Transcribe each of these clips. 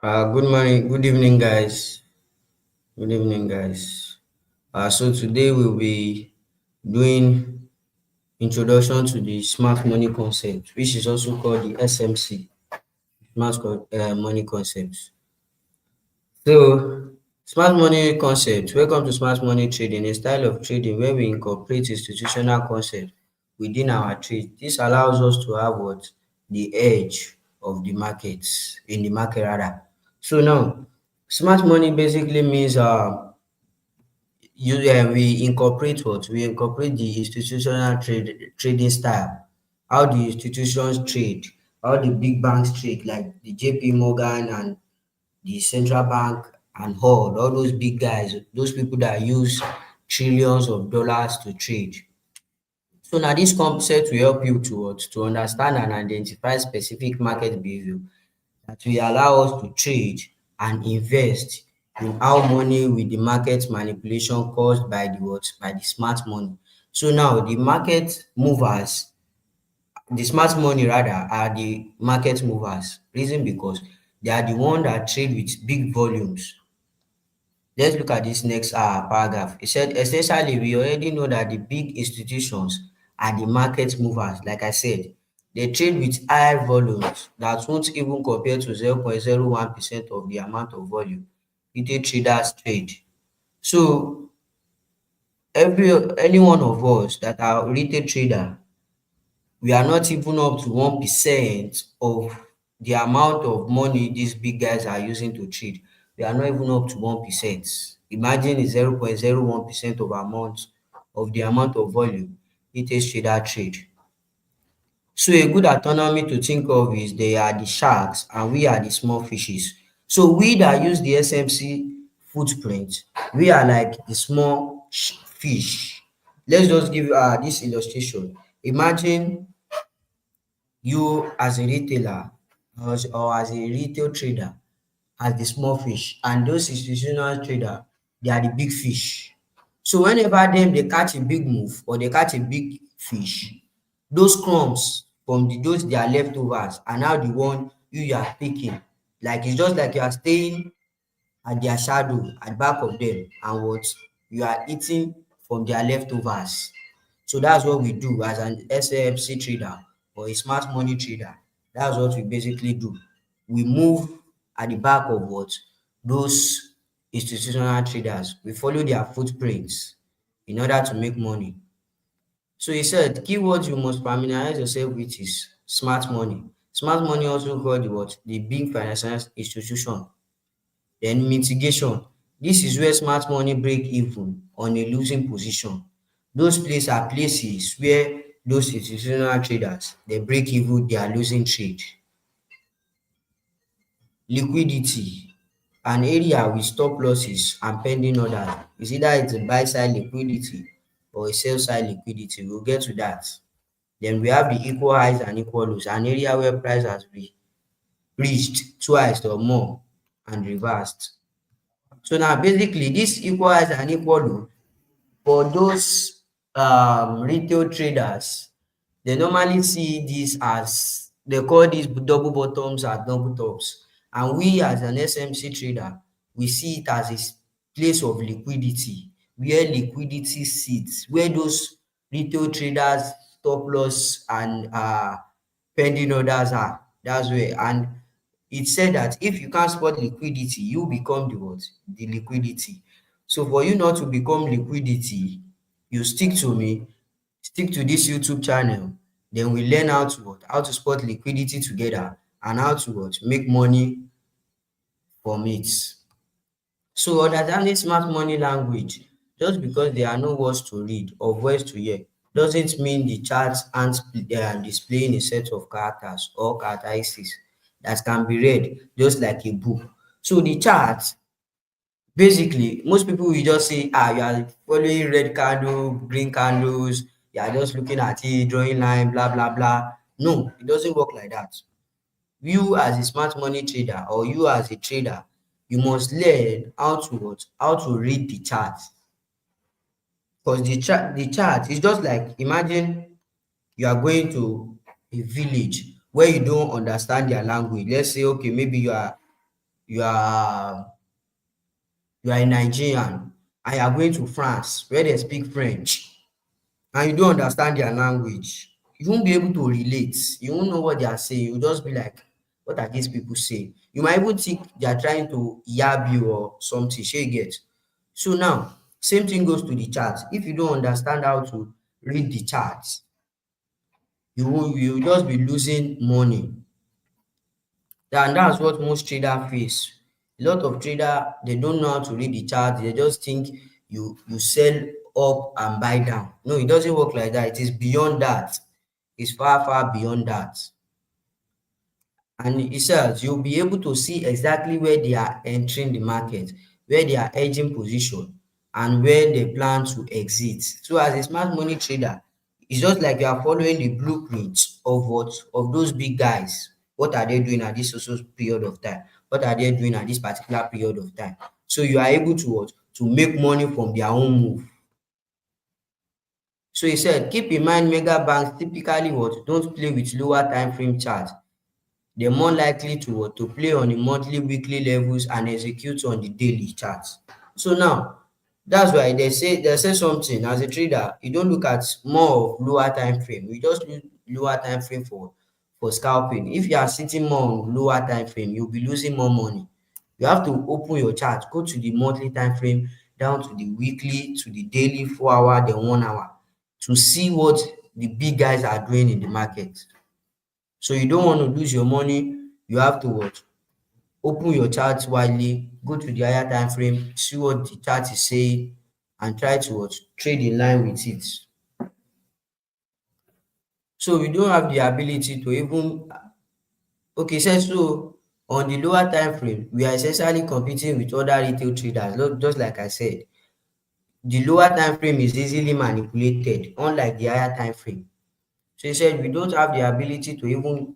Good morning, good evening, guys. Good evening, guys. So today we'll be doing introduction to the smart money concept, which is also called the SMC, money concept. So, smart money concept. Welcome to smart money trading, a style of trading where we incorporate institutional concepts within our trade. This allows us to have what the edge of the markets in the market rather. So now, smart money basically means we incorporate what we incorporate the institutional trading style, how the institutions trade, how the big banks trade, like the JP Morgan and the central bank and all those big guys, those people that use trillions of dollars to trade. So now this concept will help you to understand and identify specific market behavior that will allow us to trade and invest in how money with the market manipulation caused by the what by the smart money. So now the smart money rather are the market movers. Reason because they are the one that trade with big volumes. Let's look at this next paragraph. It said, essentially, we already know that the big institutions are the market movers. Like I said, they trade with high volumes that won't even compare to 0.01% of the amount of volume retail traders trade. So, any one of us that are retail trader, we are not even up to 1% of the amount of money these big guys are using to trade. We are not even up to 1%. Imagine it's 0.01% of the amount of volume retail trader trade. So a good autonomy to think of is they are the sharks and we are the small fishes. So we that use the SMC footprint, we are like the small fish. Let's just give this illustration. Imagine you as a retailer or as a retail trader as the small fish, and those institutional trader they are the big fish. So whenever dem dey catch a big move or dey catch a big fish, those crumbs from those their leftovers are now the one you are taking. Like it's just like you are staying at their shadow at the back of them, and what you are eating from their leftovers. So that's what we do as an SMC trader or a smart money trader. That's what we basically do. We move at the back of what those institutional traders. We follow their footprints in order to make money. So he said, keywords you must familiarize yourself with is smart money. Smart money also called the what? The big financial institution. Then mitigation. This is where smart money break even on a losing position. Those places are places where those institutional traders they break even their losing trade. Liquidity, an area with stop losses and pending orders. Is either it's a buy side liquidity or a sell side liquidity. We'll get to that. Then we have the equal highs and equal lows, an area where price has been reached twice or more and reversed. So now basically this equal highs and equal low for those retail traders, they normally see this as they call these double bottoms and double tops. And we as an SMC trader, we see it as a place of liquidity, where liquidity sits, where those retail traders stop loss and pending orders are. That's where. And it said that if you can't spot liquidity, you become the what? The liquidity. So for you not to become liquidity, you stick to me, stick to this YouTube channel, then we learn how to what? How to spot liquidity together and how to what? Make money from it. So understanding smart money language, just because there are no words to read or voice to hear, doesn't mean the charts aren't displaying a set of characters or characteristics that can be read just like a book. So the chart, basically, most people will just say, you are following red candle, green candles, you are just looking at it, drawing line, blah, blah, blah. No, it doesn't work like that. You as a smart money trader or you as a trader, you must learn how to what? How to read the chart. Because the chart is just like imagine you are going to a village where you don't understand their language. Let's say, okay, maybe you are you are you are a Nigerian and you are going to France where they speak French and you don't understand their language, you won't be able to relate. You won't know what they are saying. You'll just be like, what are these people saying? You might even think they are trying to yab you or something. Shey you get? So now, same thing goes to the chart. If you don't understand how to read the charts, you will just be losing money. And that's what most traders face. A lot of traders they don't know how to read the chart. They just think you sell up and buy down. No, it doesn't work like that. It is beyond that. It's far, far beyond that. And it says you'll be able to see exactly where they are entering the market, where they are edging position, and where they plan to exit. So as a smart money trader, it's just like you are following the blueprint of what of those big guys. What are they doing at this social period of time? What are they doing at this particular period of time? So you are able to what to make money from their own move. So he said, keep in mind mega banks typically what don't play with lower time frame charts. They're more likely to play on the monthly, weekly levels and execute on the daily charts. So now, that's why they say something as a trader, you don't look at more of lower time frame. You just look lower time frame for scalping. If you are sitting more on lower time frame, you'll be losing more money. You have to open your chart, go to the monthly time frame, down to the weekly, to the daily, 4 hour, then 1 hour, to see what the big guys are doing in the market. So you don't want to lose your money. You have to what? Open your chart widely, go to the higher time frame, see what the chart is saying, and try to what? Trade in line with it. So we don't have the ability to even okay, so on the lower time frame, we are essentially competing with other retail traders. Just like I said, the lower time frame is easily manipulated, unlike the higher time frame. So he said we don't have the ability to even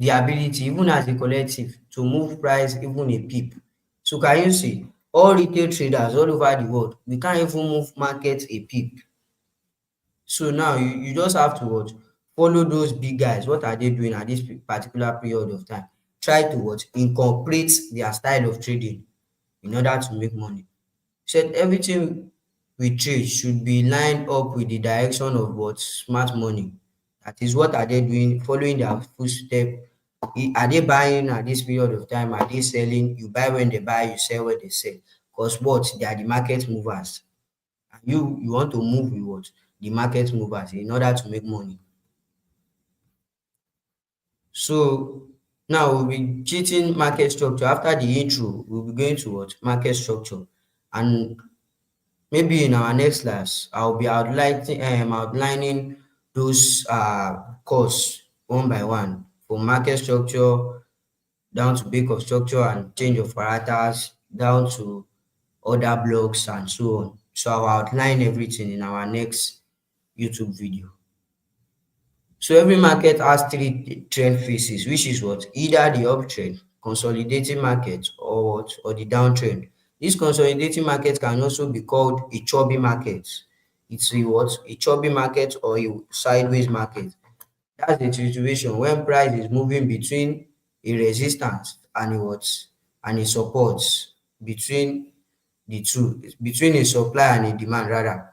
even as a collective to move price even a pip. So can you see all retail traders all over the world, we can't even move market a pip. So now you just have to what? Follow those big guys. What are they doing at this particular period of time? Try to what? Incorporate their style of trading in order to make money. Said everything we trade should be lined up with the direction of what smart money. That is, what are they doing? Following their footstep. Are they buying at this period of time? Are they selling? You buy when they buy, you sell when they sell. Because what? They are the market movers. And you want to move with what? The market movers in order to make money. So now we'll be treating market structure. After the intro, we'll be going to what? Market structure. And maybe in our next class, I'll be outlining those course one by one, from market structure down to basic of structure and change of parameters, down to other blocks and so on. So I'll outline everything in our next YouTube video. So every market has three trend phases, which is what? Either the uptrend, consolidating market, or what? Or the downtrend. This consolidating market can also be called a chubby market. It's a what? A chubby market or a sideways market. That's the situation when price is moving between a resistance and a what? And a support, between the two, between a supply and a demand rather,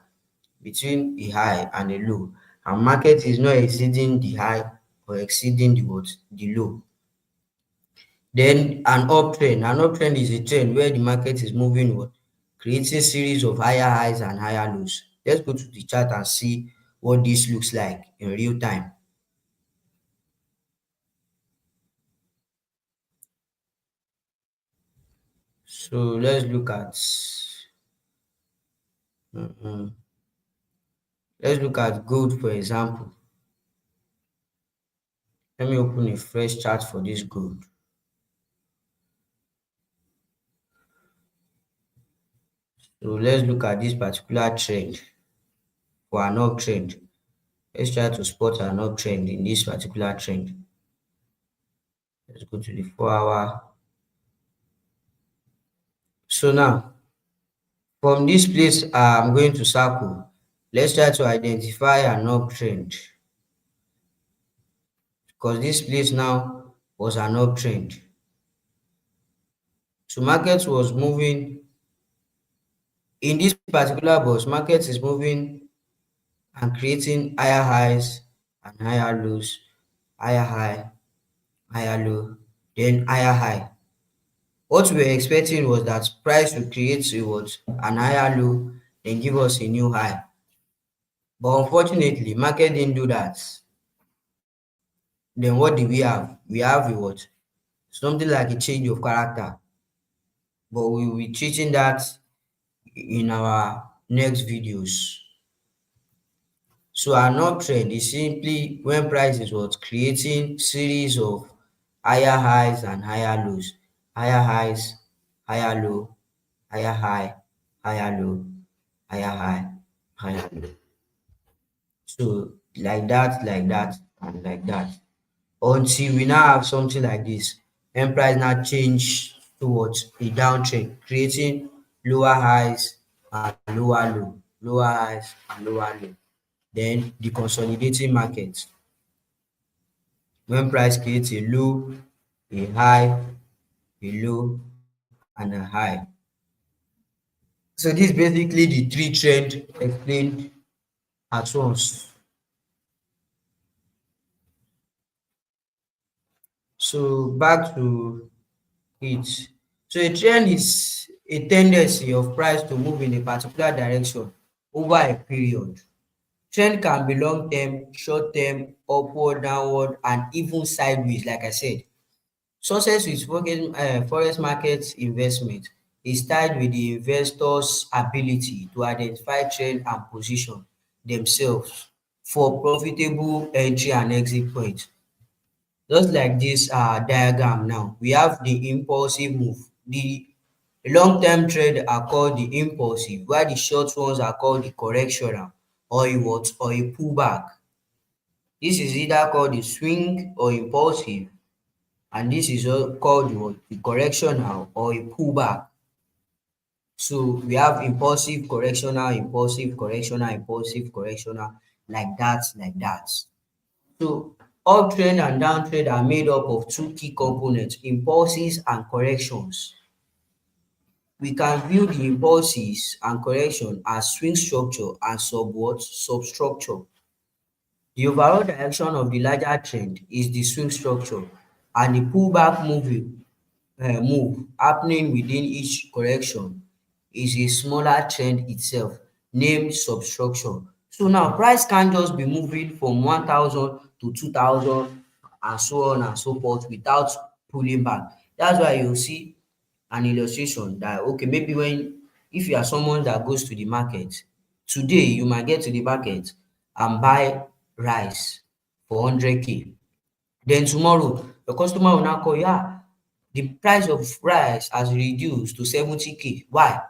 between a high and a low, and market is not exceeding the high or exceeding the what? The low. Then an uptrend is a trend where the market is moving what? Creating series of higher highs and higher lows. Let's go to the chart and see what this looks like in real time. So mhm. Let's look at gold for example. Let me open a fresh chart for this gold. So let's look at this particular trend for an uptrend. Let's try to spot an uptrend in this particular trend. Let's go to the 4 hour. So now, from this place I'm going to circle, let's try to identify an uptrend, because this place now was an uptrend. So market was moving in this particular box, market is moving and creating higher highs and higher lows, higher high, higher low, then higher high. What we were expecting was that price will create a what? An higher low, then give us a new high. But unfortunately, market didn't do that. Then what do we have? We have a what? Something like a change of character. But we will be treating that in our next videos. So our north trend is simply when price is what? Creating series of higher highs and higher lows. Higher highs, higher low, higher high, higher low, higher high, higher low. So like that, and like that. Until we now have something like this. When price now change towards a downtrend, creating lower highs and lower low, lower highs and lower low. Then the consolidating market, when price creates a low, a high, a low, and a high. So this is basically the three trend explained at once. So back to it. So a trend is a tendency of price to move in a particular direction over a period. Trend can be long term, short term, upward, downward, and even sideways, like I said. Success with forex market investment is tied with the investors' ability to identify trend and position themselves for profitable entry and exit points. Just like this diagram now, we have the impulsive move. The long-term trade are called the impulsive, while the short ones are called the correctional or a what? Or a pullback. This is either called the swing or impulsive, and this is called the what? The correctional or a pullback. So we have impulsive, correctional, impulsive, correctional, impulsive, correctional, like that, like that. So uptrend and downtrend are made up of two key components, impulses and corrections. We can view the impulses and correction as swing structure and sub what? Substructure. The overall direction of the larger trend is the swing structure, and the pullback move happening within each correction is a smaller trend itself, named substructure. So now price can't just be moving from 1,000 to 2,000 and so on and so forth without pulling back. That's why you see an illustration that okay, maybe when if you are someone that goes to the market, today you might get to the market and buy rice for 100K. Then tomorrow your customer will now call you, the price of rice has reduced to 70K. Why?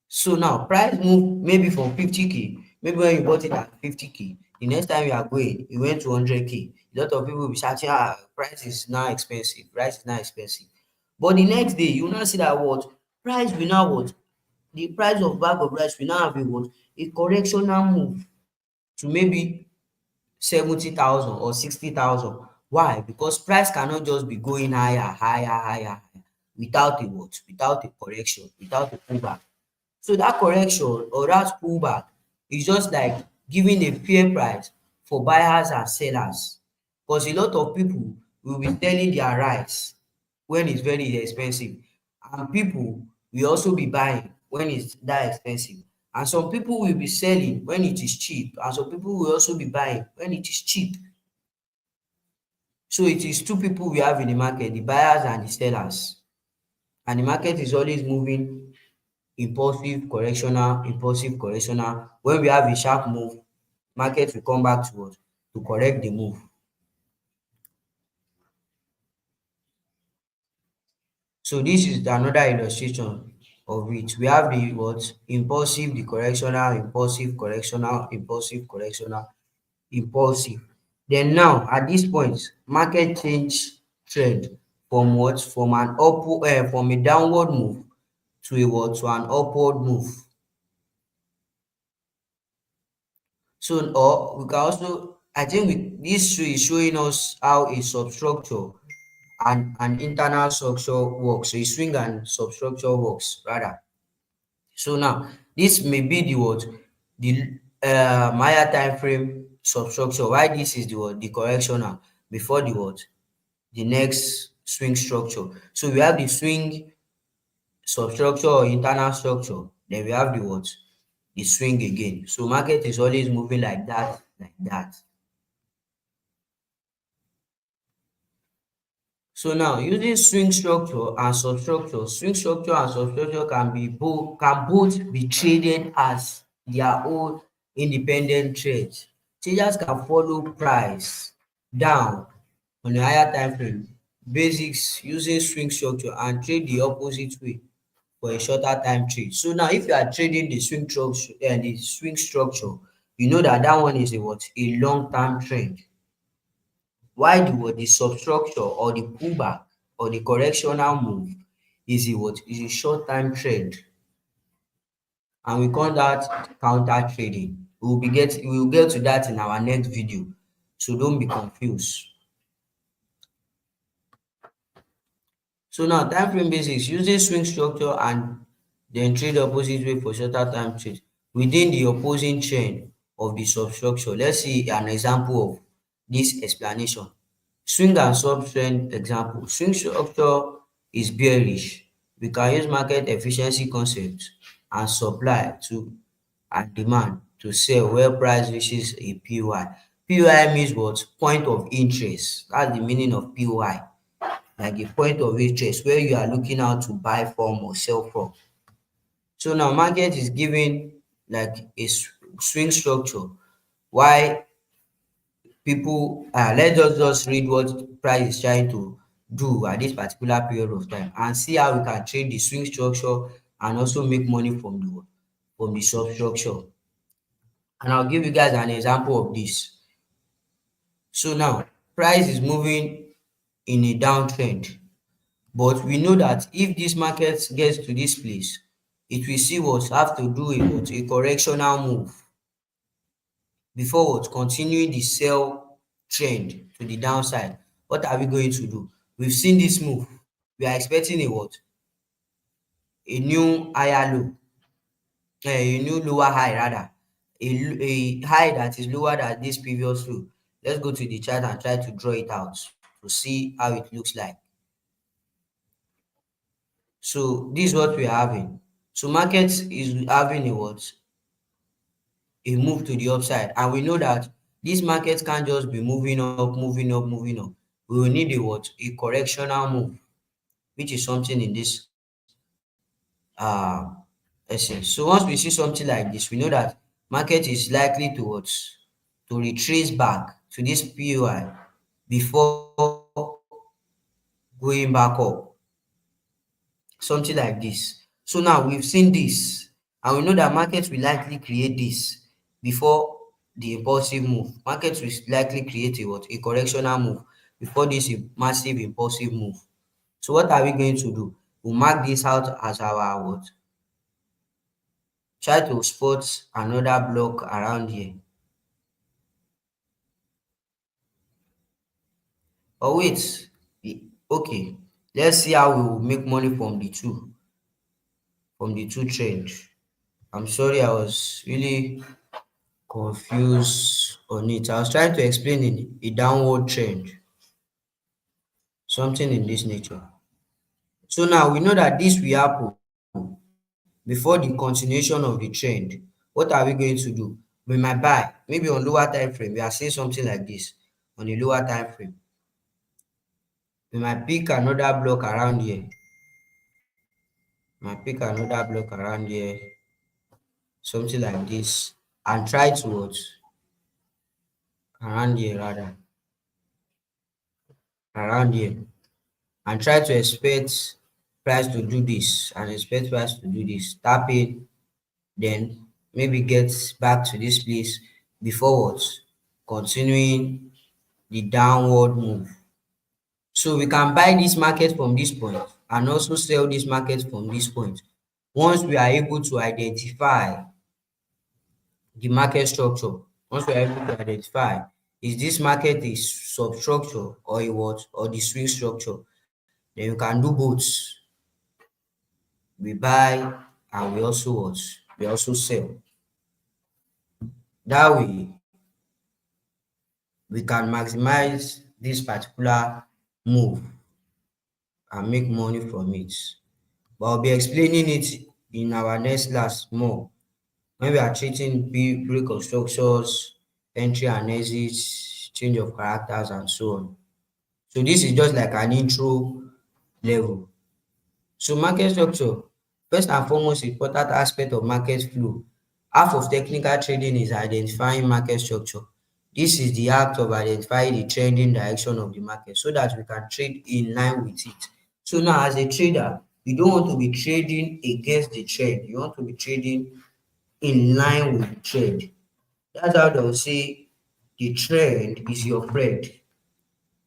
So now price move maybe from 50K, maybe when you bought it at 50K, the next time you are going, it went to 100K. A lot of people will be shouting, price is now expensive, price is now expensive. But the next day, you will now see that what? Price will now what? The price of bag of rice will now have a what? A correctional move to maybe 70,000 or 60,000. Why? Because price cannot just be going higher, higher, higher, higher without a what? Without a correction, without a pullback. So that correction or that pullback is just like giving a fair price for buyers and sellers. Because a lot of people will be selling their rice when it's very expensive, and people will also be buying when it's that expensive. And some people will be selling when it is cheap, and some people will also be buying when it is cheap. So it is two people we have in the market, the buyers and the sellers. And the market is always moving impulsive, correctional, impulsive, correctional. When we have a sharp move, market will come back to us to correct the move. So this is another illustration of it. We have the what? Impulsive, the correctional, impulsive, correctional, impulsive, correctional, impulsive. Then now at this point, market change trend from what? From an upward, from a downward move to a what? To an upward move. So, or we can also, I think this is showing us how a substructure and internal structure works. So swing and substructure works rather. So now this may be the what the higher time frame substructure. Why this is the what the correctional before the what the next swing structure. So we have the swing substructure or internal structure, then we have the what the swing again. So market is always moving like that, like that. So now using swing structure and substructure can both be traded as their own independent trades. Traders can follow price down on a higher time frame basics using swing structure and trade the opposite way for a shorter time trade. So now if you are trading the swing structure, you know that that one is a what a long term trend. Why the substructure or the pullback or the correctional move is a what is a short time trend, and we call that counter trading. We will get to that in our next video, so don't be confused. So now time frame basics using swing structure and then trade opposite way for shorter time trade within the opposing trend of the substructure. Let's see an example of this explanation. Swing and sub-trend example. Swing structure is bearish. We can use market efficiency concept and supply to and demand to sell where price reaches a POI. POI means what? Point of interest. That's the meaning of POI. Like a point of interest where you are looking out to buy from or sell from. So now market is giving like a swing structure. Why people let's just read what price is trying to do at this particular period of time and see how we can trade the swing structure and also make money from the substructure. And I'll give you guys an example of this. So now price is moving in a downtrend, but we know that if this market gets to this place, it will see what have to do a correctional move before what continuing the sell trend to the downside. What are we going to do? We've seen this move. We are expecting a what? A new higher low, a new lower high rather, a high that is lower than this previous low. Let's go to the chart and try to draw it out to see how it looks like. So this is what we are having. So market is having a what? A move to the upside, and we know that this market can't just be moving up, moving up, moving up. We will need a what? A correctional move, which is something in this uh essence. So once we see something like this, we know that market is likely to retrace back to this POI before going back up, something like this. So now we've seen this, and we know that market will likely create this before the impulsive move. Market will likely create a what? A correctional move before this massive impulsive move. So what are we going to do? We'll mark this out as our what? Try to spot another block around here. But wait, okay, let's see how we will make money from the two trends. I'm sorry, I was really confused on it. I was trying to explain in a downward trend, something in this nature. So now we know that this will happen before the continuation of the trend. What are we going to do? We might buy maybe on lower time frame. We are seeing something like this on a lower time frame. We might pick another block around here. Might pick another block around here, something like this, and try to what? Around here rather, around here, and try to expect price to do this and expect price to do this. Tap it, then maybe get back to this place before what? Continuing the downward move. So we can buy this market from this point and also sell this market from this point. Once we are able to identify the market structure, once we are able to identify Is this market a substructure or a what or the swing structure? Then you can do both. We buy and we also what? We also sell. That way we can maximize this particular move and make money from it. But I'll be explaining it in our next class more when we are treating break of structures, entry and exits, change of characters, and so on. So this is just like an intro level. So market structure, first and foremost important aspect of market flow. Half of technical trading is identifying market structure. This is the act of identifying the trending direction of the market so that we can trade in line with it. So now as a trader, you don't want to be trading against the trend. You want to be trading in line with the trend. That's how they'll say the trend is your friend.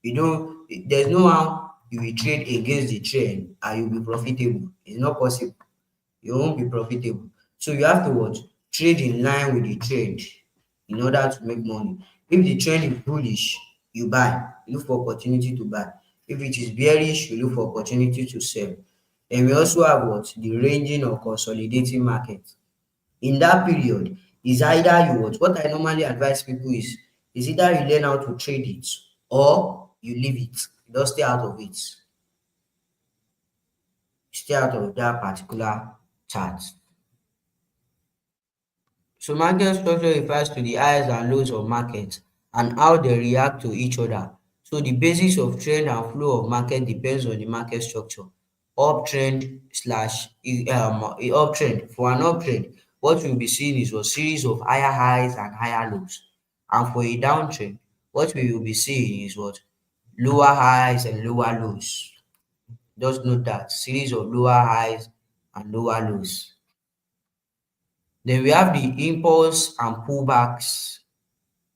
You know, there's no how you will trade against the trend and you'll be profitable. It's not possible. You won't be profitable. So you have to what? Trade in line with the trend in order to make money. If the trend is bullish, you buy. You look for opportunity to buy. If it is bearish, you look for opportunity to sell. And we also have what? The ranging or consolidating market. In that period, is either you what I normally advise people is either you learn how to trade it or you leave it. You just stay out of it. Stay out of that particular chart. So market structure refers to the highs and lows of markets and how they react to each other. So the basis of trend and flow of market depends on the market structure. Uptrend slash uptrend. For an uptrend, what we'll be seeing is a series of higher highs and higher lows. And for a downtrend, what we will be seeing is what? Lower highs and lower lows. Just note that series of lower highs and lower lows. Then we have the impulse and pullbacks.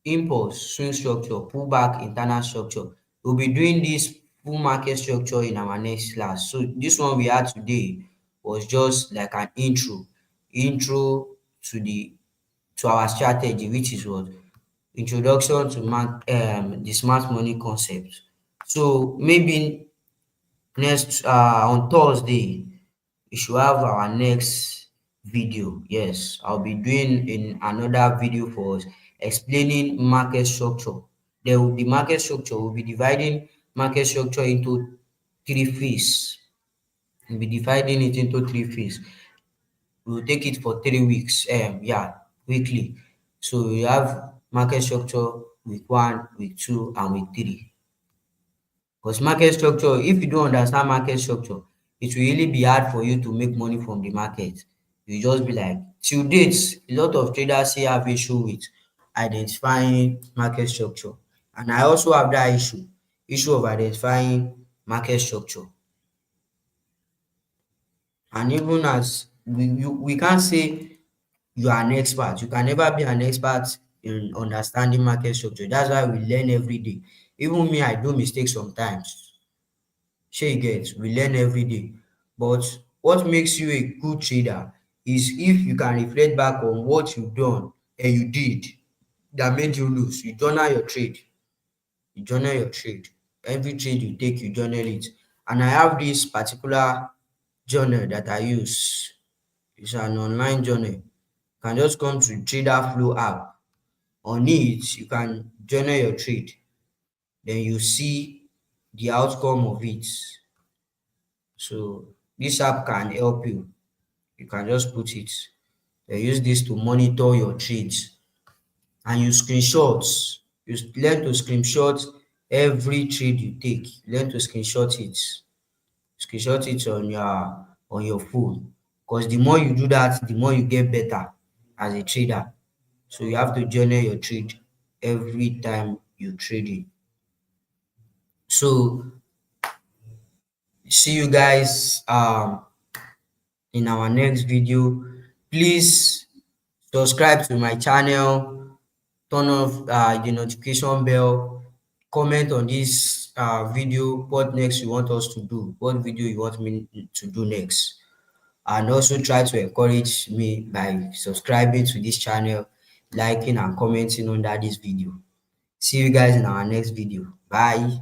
Impulse, swing structure, pullback, internal structure. We'll be doing this full market structure in our next class. So this one we had today was just like an intro to our strategy, which is what? Introduction to the smart money concept. So maybe next on Thursday we should have our next video. Yes, I'll be doing in another video for us explaining market structure. The market structure will be dividing market structure into three phases. We'll be dividing it into three phases. We'll take it for 3 weeks. Yeah, weekly. So we have market structure week 1, week 2, and week 3. Because market structure, if you don't understand market structure, it will really be hard for you to make money from the market. You just be like, till date, a lot of traders still have issue with identifying market structure. And I also have that issue of identifying market structure. And even as we can't say you are an expert. You can never be an expert in understanding market structure. That's why we learn every day. Even me, I do mistakes sometimes. Shey you get? We learn every day. But what makes you a good trader is if you can reflect back on what you've done and you did that made you lose. You journal your trade. You journal your trade. Every trade you take, you journal it. And I have this particular journal that I use. It's an online journal. You can just come to Trader Flow app. On it, you can journal your trade. Then you see the outcome of it. So this app can help you. You can just put it. They use this to monitor your trades and you screenshot. You learn to screenshot every trade you take. Learn to screenshot it. Screenshot it on your phone. Because the more you do that, the more you get better as a trader. So you have to journal your trade every time you trade it. So see you guys in our next video. Please subscribe to my channel, turn off the notification bell, comment on this video what next you want us to do, what video you want me to do next, and also try to encourage me by subscribing to this channel, liking and commenting under this video. See you guys in our next video. Bye.